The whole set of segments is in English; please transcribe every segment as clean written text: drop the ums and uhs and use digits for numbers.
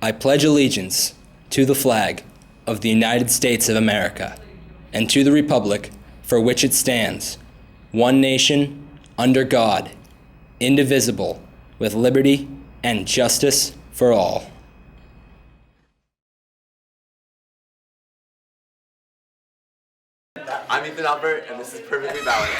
I pledge allegiance to the flag of the United States of America and to the republic for which it stands, one nation, under God, indivisible, with liberty and justice for all. I'm Ethan Albert, and this is Perfectly Balanced.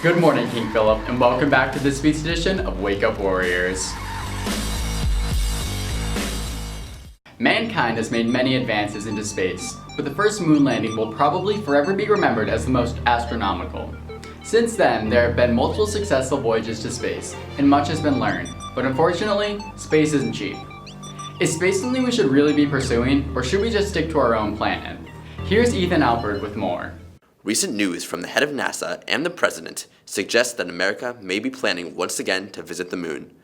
Good morning, King Philip, and welcome back to this week's edition of Wake Up Warriors. Mankind has made many advances into space, but the first moon landing will probably forever be remembered as the most astronomical. Since then, there have been multiple successful voyages to space, and much has been learned, but unfortunately, space isn't cheap. Is space something we should really be pursuing, or should we just stick to our own planet? Here's Ethan Albert with more. Recent news from the head of NASA and the president suggests that America may be planning once again to visit the moon.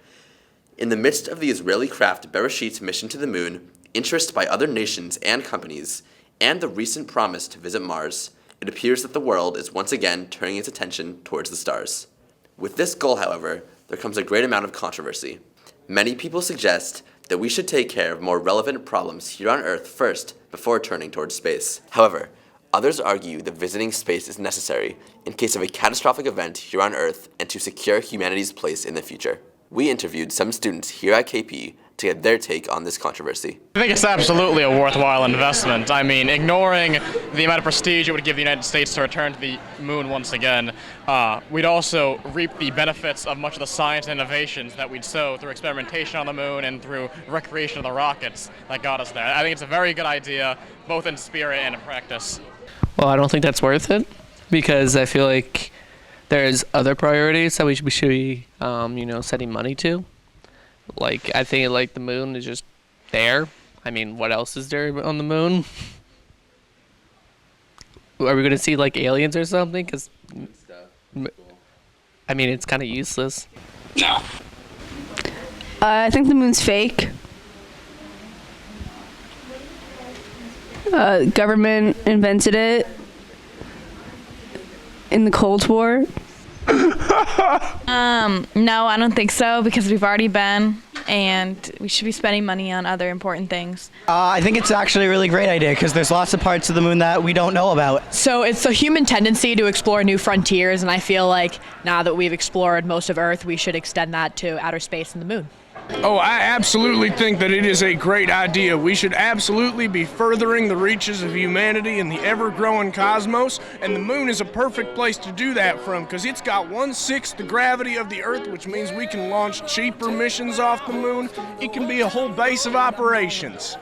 In the midst of the Israeli craft Bereshit's mission to the moon, interest by other nations and companies, and the recent promise to visit Mars, it appears that the world is once again turning its attention towards the stars. With this goal, however, there comes a great amount of controversy. Many people suggest that we should take care of more relevant problems here on Earth first before turning towards space. However, others argue that visiting space is necessary in case of a catastrophic event here on Earth and to secure humanity's place in the future. We interviewed some students here at KP to get their take on this controversy. I think it's absolutely a worthwhile investment. I mean, ignoring the amount of prestige it would give the United States to return to the moon once again, we'd also reap the benefits of much of the science and innovations that we'd sow through experimentation on the moon and through recreation of the rockets that got us there. I think it's a very good idea, both in spirit and in practice. Well, I don't think that's worth it, because I feel like there's other priorities that we should be, setting money to. Like, I think the moon is just there. I mean, what else is there on the moon? Are we gonna see aliens or something? Because I mean, it's kind of useless. No. I think the moon's fake. Government invented it in the Cold War. No, I don't think so, because we've already been, and we should be spending money on other important things. I think it's actually a really great idea, because there's lots of parts of the moon that we don't know about. So it's a human tendency to explore new frontiers, and I feel like now that we've explored most of Earth, we should extend that to outer space and the moon. Oh, I absolutely think that it is a great idea. We should absolutely be furthering the reaches of humanity in the ever-growing cosmos, and the moon is a perfect place to do that from, because it's got 1/6 the gravity of the Earth, which means we can launch cheaper missions off the moon. It can be a whole base of operations.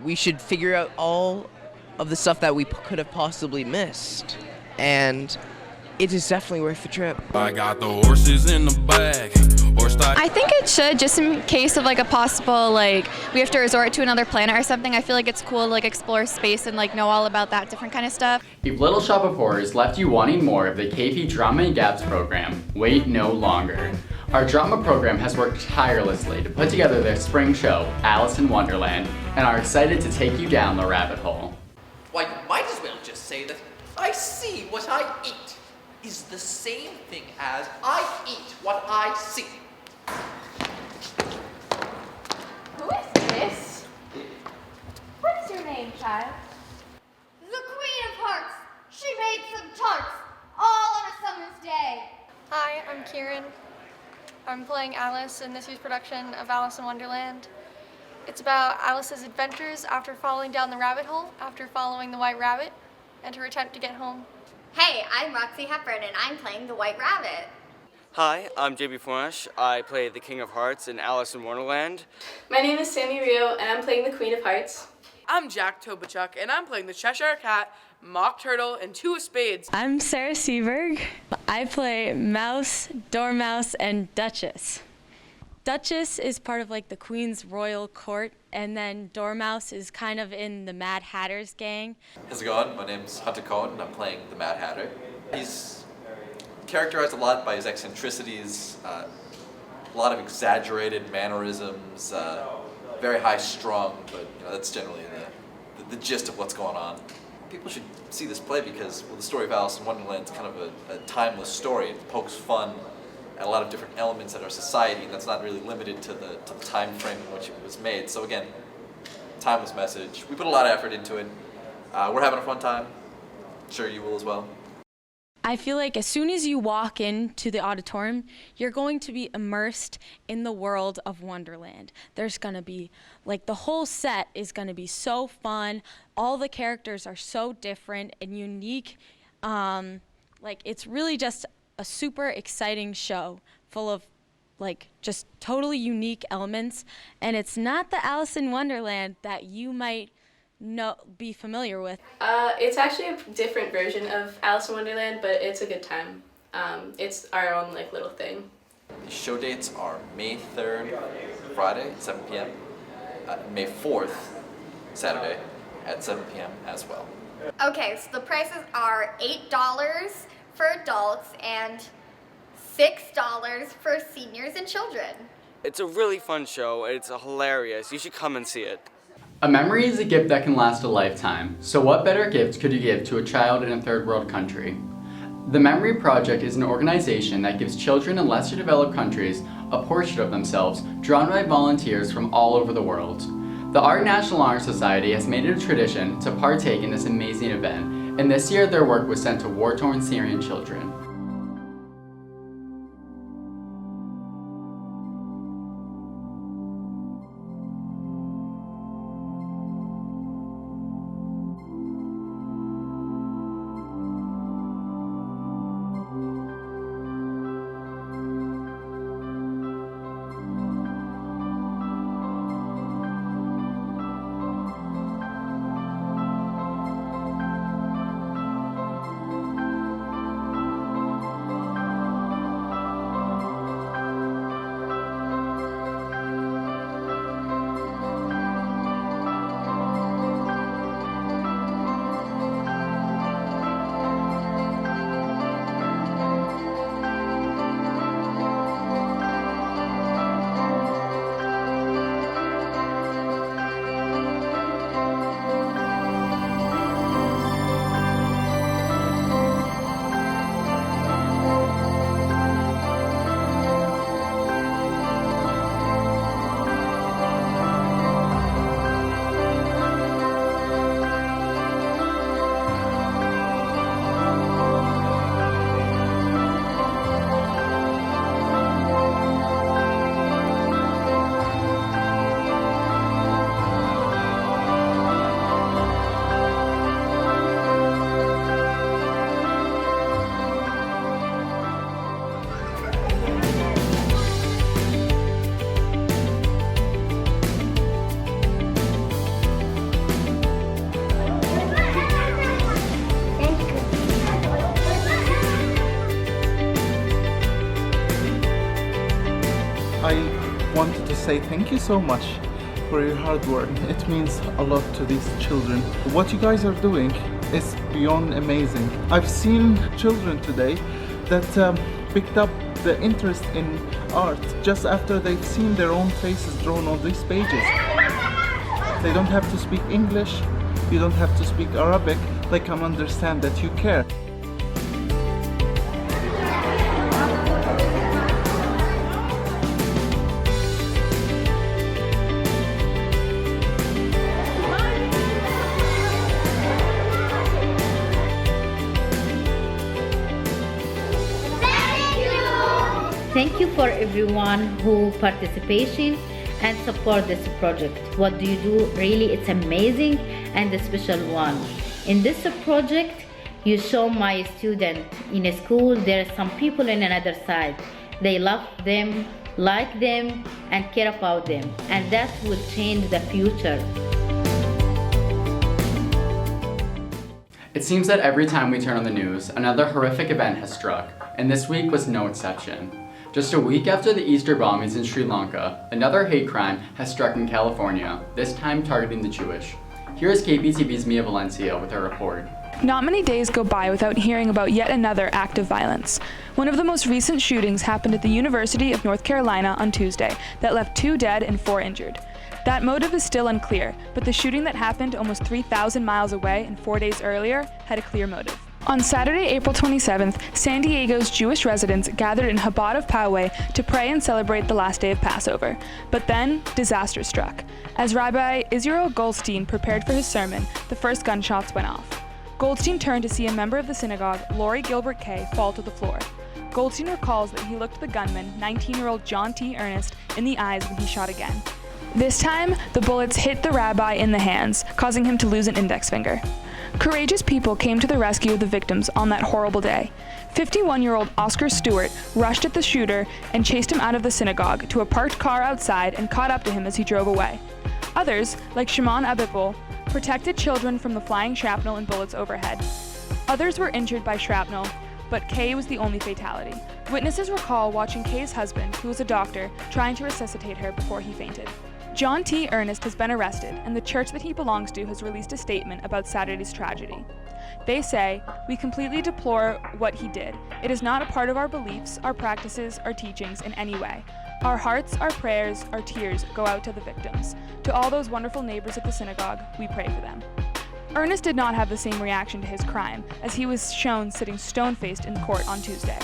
We should figure out all of the stuff that we could have possibly missed, and it is definitely worth the trip. I got the horses in the bag. I think it should, just in case of a possible we have to resort to another planet or something. I feel like it's cool to explore space and know all about that different kind of stuff. If Little Shop of Horrors left you wanting more of the KP Drama and Gaps program, wait no longer. Our drama program has worked tirelessly to put together their spring show, Alice in Wonderland, and are excited to take you down the rabbit hole. Why, you might as well just say that I see what I eat is the same thing as I eat what I see. Who is this? What's your name, child? The Queen of Hearts. She made some tarts, all on a summer's day. Hi, I'm Kieran. I'm playing Alice in this year's production of Alice in Wonderland. It's about Alice's adventures after falling down the rabbit hole, after following the White Rabbit, and her attempt to get home. Hey, I'm Roxy Hepburn, and I'm playing the White Rabbit. Hi, I'm JB Fornash. I play the King of Hearts in Alice in Wonderland. My name is Sammy Rio, and I'm playing the Queen of Hearts. I'm Jack Tobachuk, and I'm playing the Cheshire Cat, Mock Turtle, and Two of Spades. I'm Sarah Seberg. I play Mouse, Dormouse, and Duchess. Duchess is part of the Queen's royal court, and then Dormouse is kind of in the Mad Hatter's gang. How's it going? My name's Hunter Cohen, and I'm playing the Mad Hatter. He's characterized a lot by his eccentricities, a lot of exaggerated mannerisms, very high strung, but that's generally the gist of what's going on. People should see this play because, well, the story of Alice in Wonderland is kind of a timeless story. It pokes fun at a lot of different elements of our society, and that's not really limited to the time frame in which it was made. So again, timeless message. We put a lot of effort into it. We're having a fun time. Sure you will as well. I feel like as soon as you walk into the auditorium, you're going to be immersed in the world of Wonderland. There's going to be, like, the whole set is going to be so fun. All the characters are so different and unique. Like, it's really just a super exciting show full of, like, just totally unique elements. And it's not the Alice in Wonderland that you might be familiar with. It's actually a different version of Alice in Wonderland, but it's a good time. It's our own like little thing. The show dates are May 3rd, Friday at 7 p.m., May 4th, Saturday at 7 p.m. as well. Okay, so the prices are $8 for adults and $6 for seniors and children. It's a really fun show. It's hilarious. You should come and see it. A memory is a gift that can last a lifetime, so what better gift could you give to a child in a third world country? The Memory Project is an organization that gives children in lesser developed countries a portrait of themselves drawn by volunteers from all over the world. The Art National Honor Society has made it a tradition to partake in this amazing event, and this year their work was sent to war-torn Syrian children. I wanted to say thank you so much for your hard work. It means a lot to these children. What you guys are doing is beyond amazing. I've seen children today that picked up the interest in art just after they've seen their own faces drawn on these pages. They don't have to speak English, you don't have to speak Arabic. They can understand that you care. Thank you for everyone who participation and support this project. What do you do? Really, it's amazing and a special one. In this project, you show my student in a school there are some people in another side. They love them, like them, and care about them, and that will change the future. It seems that every time we turn on the news, another horrific event has struck, and this week was no exception. Just a week after the Easter bombings in Sri Lanka, another hate crime has struck in California, this time targeting the Jewish. Here is KPTV's Mia Valencia with her report. Not many days go by without hearing about yet another act of violence. One of the most recent shootings happened at the University of North Carolina on Tuesday that left 2 dead and 4 injured. That motive is still unclear, but the shooting that happened almost 3,000 miles away and 4 days earlier had a clear motive. On Saturday, April 27th, San Diego's Jewish residents gathered in Chabad of Poway to pray and celebrate the last day of Passover. But then, disaster struck. As Rabbi Israel Goldstein prepared for his sermon, the first gunshots went off. Goldstein turned to see a member of the synagogue, Lori Gilbert Kay, fall to the floor. Goldstein recalls that he looked the gunman, 19-year-old John T. Ernest, in the eyes when he shot again. This time, the bullets hit the rabbi in the hands, causing him to lose an index finger. Courageous people came to the rescue of the victims on that horrible day. 51-year-old Oscar Stewart rushed at the shooter and chased him out of the synagogue to a parked car outside and caught up to him as he drove away. Others, like Shimon Abipol, protected children from the flying shrapnel and bullets overhead. Others were injured by shrapnel, but Kay was the only fatality. Witnesses recall watching Kay's husband, who was a doctor, trying to resuscitate her before he fainted. John T. Ernest has been arrested, and the church that he belongs to has released a statement about Saturday's tragedy. They say, "We completely deplore what he did. It is not a part of our beliefs, our practices, our teachings in any way. Our hearts, our prayers, our tears go out to the victims. To all those wonderful neighbors at the synagogue, we pray for them." Ernest did not have the same reaction to his crime, as he was shown sitting stone-faced in court on Tuesday.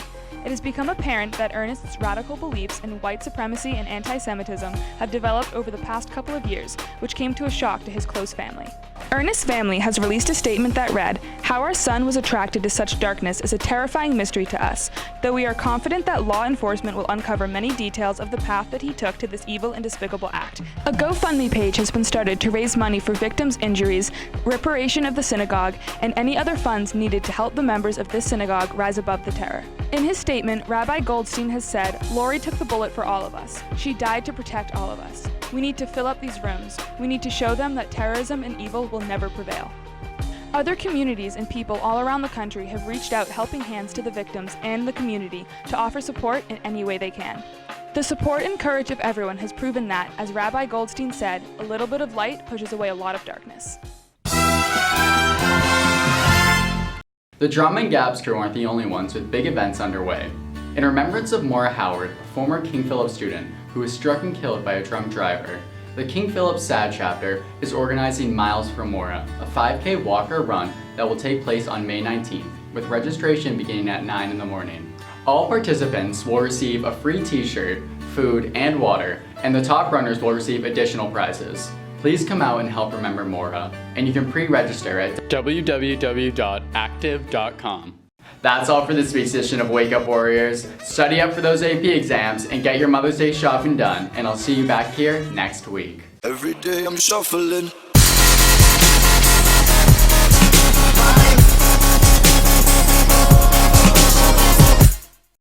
It has become apparent that Ernest's radical beliefs in white supremacy and anti-Semitism have developed over the past couple of years, which came to a shock to his close family. Ernest's family has released a statement that read, "How our son was attracted to such darkness is a terrifying mystery to us, though we are confident that law enforcement will uncover many details of the path that he took to this evil and despicable act." A GoFundMe page has been started to raise money for victims' injuries, reparation of the synagogue, and any other funds needed to help the members of this synagogue rise above the terror. In his statement, Rabbi Goldstein has said, "Lori took the bullet for all of us. She died to protect all of us. We need to fill up these rooms. We need to show them that terrorism and evil will never prevail." Other communities and people all around the country have reached out helping hands to the victims and the community to offer support in any way they can. The support and courage of everyone has proven that, as Rabbi Goldstein said, a little bit of light pushes away a lot of darkness. The Drum and Gabs crew aren't the only ones with big events underway. In remembrance of Maura Howard, a former King Philip student who was struck and killed by a drunk driver, the King Philip SAD chapter is organizing Miles for Maura, a 5K walk or run that will take place on May 19th, with registration beginning at 9 in the morning. All participants will receive a free t-shirt, food, and water, and the top runners will receive additional prizes. Please come out and help remember Maura, and you can pre-register at www.active.com. That's all for this week's edition of Wake Up Warriors. Study up for those AP exams and get your Mother's Day shopping done, and I'll see you back here next week. Every day I'm shuffling.